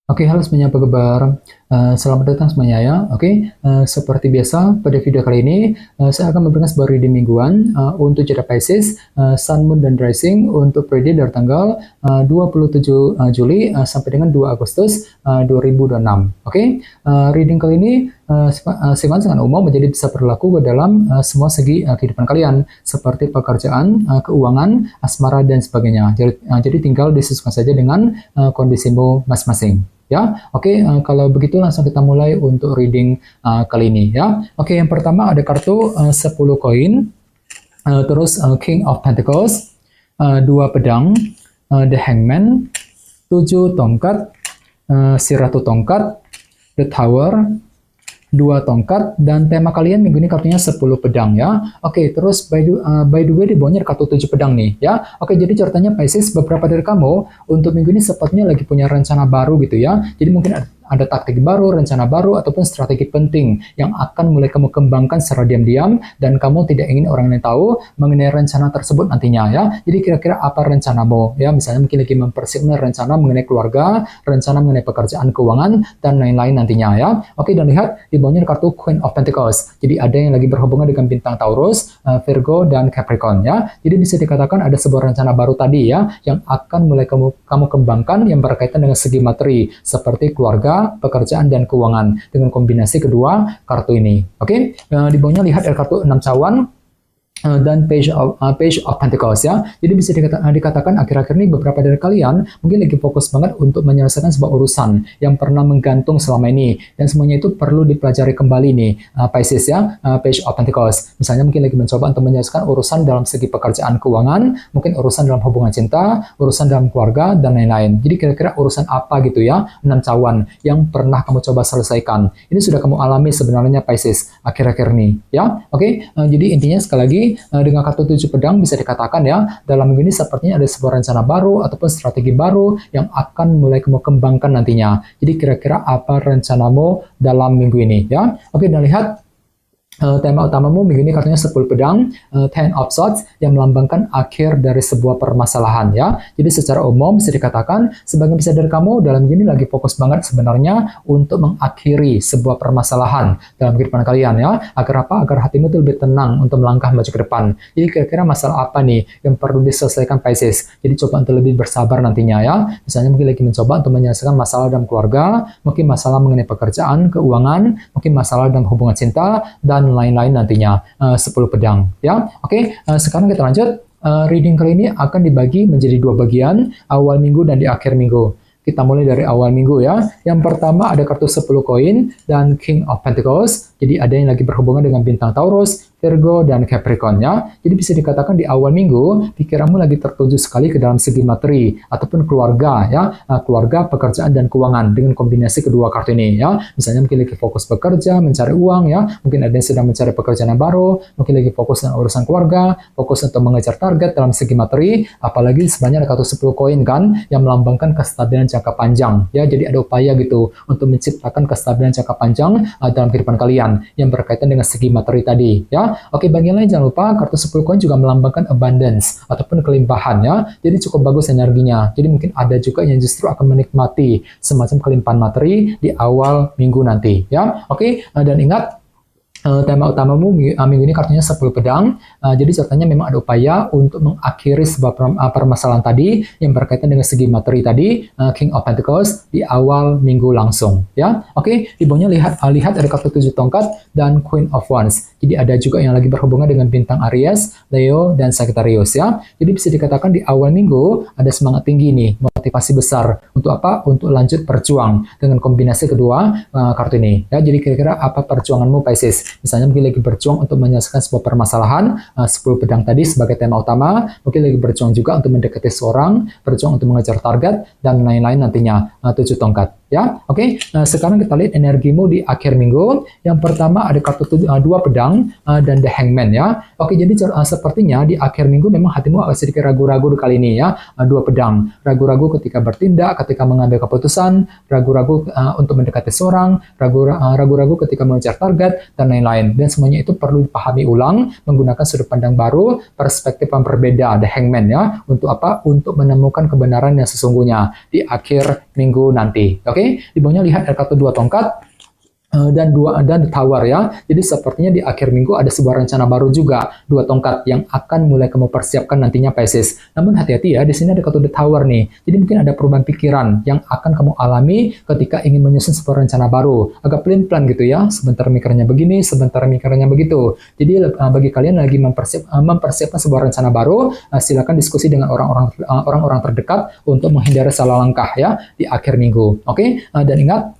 Oke, halo semuanya, apa kabar? Selamat datang semuanya ya. Oke, seperti biasa pada video kali ini saya akan memberikan sebuah reading mingguan untuk zodiak Pisces, Sun, Moon, dan Rising untuk periode dari tanggal 27 Juli sampai dengan 2 Agustus 2026. Oke, reading kali ini sifatnya sangat umum, menjadi bisa berlaku ke dalam semua segi kehidupan kalian, seperti pekerjaan, keuangan, asmara, dan sebagainya. Jadi tinggal disesuaikan saja dengan kondisimu masing-masing. Ya, oke. Kalau begitu langsung kita mulai untuk reading kali ini ya. Oke, yang pertama ada kartu 10 koin, terus King of Pentacles, 2 pedang, The Hangman, 7 tongkat, si Ratu Tongkat, The Tower, 2 tongkat, dan tema kalian minggu ini kartunya 10 pedang ya. Oke, terus by the way di bawahnya ada kartu 7 pedang nih ya. Oke, jadi ceritanya Pisces, beberapa dari kamu untuk minggu ini sepertinya lagi punya rencana baru gitu ya. Jadi mungkin ada taktik baru, rencana baru, ataupun strategi penting yang akan mulai kamu kembangkan secara diam-diam dan kamu tidak ingin orang lain tahu mengenai rencana tersebut nantinya ya. Jadi kira-kira apa rencanamu ya? Misalnya mungkin lagi mempersiapkan rencana mengenai keluarga, rencana mengenai pekerjaan, keuangan, dan lain-lain nantinya ya. Oke, dan lihat di bawahnya kartu Queen of Pentacles. Jadi ada yang lagi berhubungan dengan bintang Taurus, Virgo, dan Capricorn ya. Jadi bisa dikatakan ada sebuah rencana baru tadi ya yang akan mulai kamu kembangkan yang berkaitan dengan segi materi seperti keluarga, pekerjaan, dan keuangan dengan kombinasi kedua kartu ini. Oke, di bawahnya lihat ada kartu 6 cawan dan Page of Pentacles ya. Jadi bisa dikatakan akhir-akhir ini beberapa dari kalian mungkin lagi fokus banget untuk menyelesaikan sebuah urusan yang pernah menggantung selama ini, dan semuanya itu perlu dipelajari kembali nih Pisces ya. Page of Pentacles misalnya mungkin lagi mencoba untuk menyelesaikan urusan dalam segi pekerjaan, keuangan, mungkin urusan dalam hubungan cinta, urusan dalam keluarga, dan lain-lain. Jadi kira-kira urusan apa gitu ya, 6 cawan yang pernah kamu coba selesaikan. Ini sudah kamu alami sebenarnya Pisces akhir-akhir ini ya. Oke, jadi intinya sekali lagi dengan kartu 7 pedang bisa dikatakan ya, dalam minggu ini sepertinya ada sebuah rencana baru ataupun strategi baru yang akan mulai kamu kembangkan nantinya. Jadi kira-kira apa rencanamu dalam minggu ini ya. Oke, dan lihat tema utamamu minggu ini kartunya 10 pedang, Ten of Swords yang melambangkan akhir dari sebuah permasalahan ya. Jadi secara umum bisa dikatakan sebagian besar dari kamu dalam minggu ini lagi fokus banget sebenarnya untuk mengakhiri sebuah permasalahan dalam kehidupan kalian ya. Agar apa? Agar hatimu itu lebih tenang untuk melangkah maju ke depan. Jadi kira-kira masalah apa nih yang perlu diselesaikan Pisces? Jadi coba untuk lebih bersabar nantinya ya. Misalnya mungkin lagi mencoba untuk menyelesaikan masalah dalam keluarga, mungkin masalah mengenai pekerjaan, keuangan, mungkin masalah dalam hubungan cinta, dan lain-lain nantinya. 10 pedang ya. Oke, sekarang kita lanjut. Reading kali ini akan dibagi menjadi 2 bagian, awal minggu dan di akhir minggu. Kita mulai dari awal minggu ya. Yang pertama ada kartu 10 koin dan King of Pentacles. Jadi ada yang lagi berhubungan dengan bintang Taurus, Virgo, dan Capricorn ya. Jadi bisa dikatakan di awal minggu pikiranmu lagi tertuju sekali ke dalam segi materi ataupun keluarga ya, keluarga, pekerjaan, dan keuangan dengan kombinasi kedua kartu ini ya. Misalnya mungkin lagi fokus bekerja, mencari uang ya, mungkin ada yang sedang mencari pekerjaan yang baru, mungkin lagi fokus dengan urusan keluarga, fokus untuk mengejar target dalam segi materi, apalagi sebenarnya ada kartu 10 koin kan yang melambangkan kestabilan jangka panjang ya. Jadi ada upaya gitu untuk menciptakan kestabilan jangka panjang dalam kehidupan kalian yang berkaitan dengan segi materi tadi ya. Oke, bagian lain jangan lupa kartu 10 koin juga melambangkan abundance ataupun kelimpahan ya. Jadi cukup bagus energinya. Jadi mungkin ada juga yang justru akan menikmati semacam kelimpahan materi di awal minggu nanti ya. Oke, dan ingat tema utamamu minggu ini kartunya 10 pedang. Jadi ceritanya memang ada upaya untuk mengakhiri sebuah permasalahan tadi yang berkaitan dengan segi materi tadi, King of Pentacles di awal minggu langsung ya. Oke, di bawahnya lihat ada kartu 7 tongkat dan Queen of Wands. Jadi ada juga yang lagi berhubungan dengan bintang Aries, Leo, dan Sagittarius ya. Jadi bisa dikatakan di awal minggu ada semangat tinggi nih, motivasi besar untuk apa? Untuk lanjut berjuang dengan kombinasi kedua kartu ini ya. Jadi kira-kira apa perjuanganmu Pisces? Misalnya mungkin lagi berjuang untuk menyelesaikan sebuah permasalahan, 10 pedang tadi sebagai tema utama, mungkin lagi berjuang juga untuk mendekati seorang, berjuang untuk mengejar target, dan lain-lain nantinya, 7 tongkat. Ya, oke. Sekarang kita lihat energimu di akhir minggu. Yang pertama ada kartu 2 pedang dan The Hangman ya. Oke, jadi sepertinya di akhir minggu memang hatimu agak sedikit ragu-ragu kali ini ya. 2 pedang, ragu-ragu ketika bertindak, ketika mengambil keputusan, ragu-ragu untuk mendekati seorang, ragu-ragu ketika mengejar target, dan lain-lain. Dan semuanya itu perlu dipahami ulang menggunakan sudut pandang baru, perspektif yang berbeda, The Hangman ya. Untuk apa? Untuk menemukan kebenaran yang sesungguhnya di akhir minggu nanti. Oke, di bawahnya lihat ada kartu 2 tongkat dan The Tower ya. Jadi sepertinya di akhir minggu ada sebuah rencana baru juga, 2 tongkat yang akan mulai kamu persiapkan nantinya Pisces. Namun hati-hati ya, di sini ada kartu The Tower nih. Jadi mungkin ada perubahan pikiran yang akan kamu alami ketika ingin menyusun sebuah rencana baru. Agak pelin-pelan gitu ya, sebentar mikirnya begini, sebentar mikirnya begitu. Jadi bagi kalian lagi mempersiapkan sebuah rencana baru, silakan diskusi dengan orang-orang terdekat untuk menghindari salah langkah ya di akhir minggu. Oke, dan ingat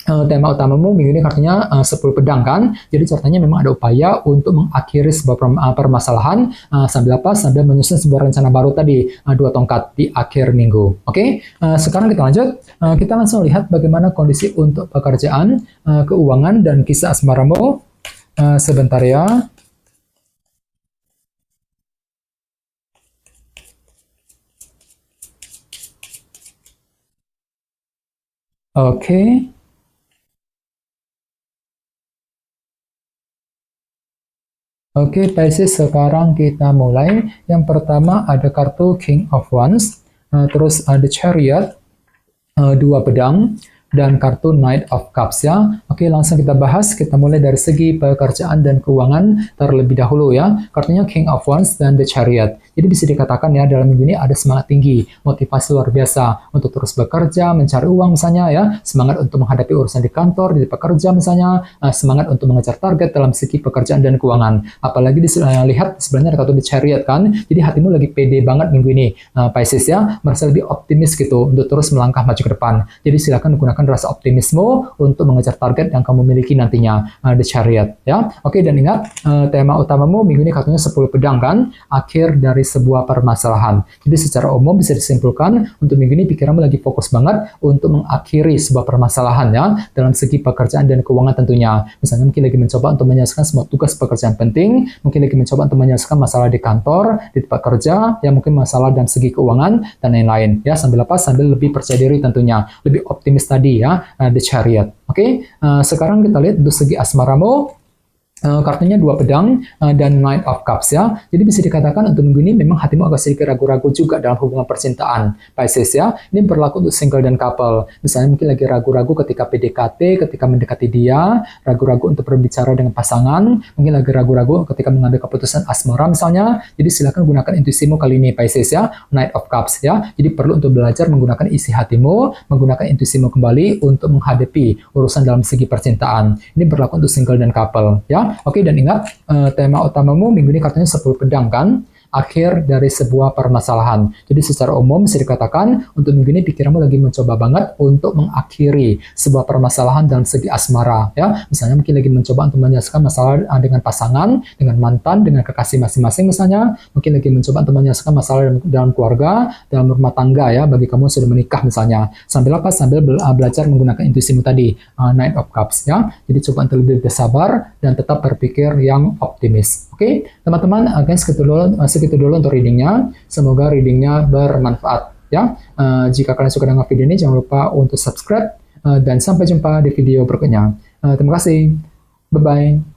tema utamamu minggu ini kartunya 10 pedang kan, jadi ceritanya memang ada upaya untuk mengakhiri sebuah permasalahan sambil apa? Sambil menyusun sebuah rencana baru tadi, 2 tongkat di akhir minggu. Oke, sekarang kita lanjut, kita langsung lihat bagaimana kondisi untuk pekerjaan, keuangan, dan kisah asmaramu. Sebentar ya. Oke. Oke, Pisces, sekarang kita mulai. Yang pertama ada kartu King of Wands, terus ada Chariot, 2 pedang, dan kartu Knight of Cups ya. Oke, langsung kita bahas. Kita mulai dari segi pekerjaan dan keuangan terlebih dahulu ya. Kartunya King of Wands dan The Chariot. Jadi bisa dikatakan ya, dalam minggu ini ada semangat tinggi, motivasi luar biasa untuk terus bekerja, mencari uang misalnya ya, semangat untuk menghadapi urusan di kantor, di pekerja misalnya, semangat untuk mengejar target dalam segi pekerjaan dan keuangan. Apalagi lihat sebenarnya ada kartu The Chariot kan, jadi hatimu lagi pede banget minggu ini, Pisces ya, merasa lebih optimis gitu untuk terus melangkah maju ke depan. Jadi silakan gunakan rasa optimisme untuk mengejar target yang kamu miliki nantinya, The Chariot ya. Oke, dan ingat tema utamamu minggu ini kartunya 10 pedang kan, akhir dari sebuah permasalahan. Jadi secara umum bisa disimpulkan untuk minggu ini pikiranmu lagi fokus banget untuk mengakhiri sebuah permasalahan ya, dalam segi pekerjaan dan keuangan tentunya. Misalnya mungkin lagi mencoba untuk menyelesaikan semua tugas pekerjaan penting, mungkin lagi mencoba untuk menyelesaikan masalah di kantor, di tempat kerja, ya mungkin masalah dalam segi keuangan dan lain-lain ya, sambil apa? Sambil lebih percaya diri tentunya, lebih optimis tadi ya, The Chariot. Oke, sekarang kita lihat untuk segi asmaramu. Kartunya 2 pedang dan Knight of Cups ya. Jadi bisa dikatakan untuk minggu ini memang hatimu agak sedikit ragu-ragu juga dalam hubungan percintaan, Pisces ya. Ini berlaku untuk single dan couple. Misalnya mungkin lagi ragu-ragu ketika PDKT, ketika mendekati dia, ragu-ragu untuk berbicara dengan pasangan, mungkin lagi ragu-ragu ketika mengambil keputusan asmara misalnya. Jadi silakan gunakan intuisimu kali ini Pisces ya, Knight of Cups ya. Jadi perlu untuk belajar menggunakan isi hatimu, menggunakan intuisimu kembali untuk menghadapi urusan dalam segi percintaan. Ini berlaku untuk single dan couple ya. Oke, dan ingat tema utamamu minggu ini kartunya 10 pedang kan, akhir dari sebuah permasalahan. Jadi secara umum bisa dikatakan untuk minggu ini pikiranmu lagi mencoba banget untuk mengakhiri sebuah permasalahan dalam segi asmara ya. Misalnya mungkin lagi mencoba untuk menyelesaikan masalah dengan pasangan, dengan mantan, dengan kekasih masing-masing misalnya. Mungkin lagi mencoba untuk menyelesaikan masalah dalam keluarga, dalam rumah tangga ya, bagi kamu yang sudah menikah misalnya. Sambil apa? Sambil belajar menggunakan intuisimu tadi, Knight of Cups ya. Jadi coba untuk lebih bersabar dan tetap berpikir yang optimis. Oke, teman-teman, segitu dulu untuk readingnya. Semoga readingnya bermanfaat ya. Jika kalian suka dengan video ini, jangan lupa untuk subscribe dan sampai jumpa di video berikutnya. Terima kasih. Bye-bye.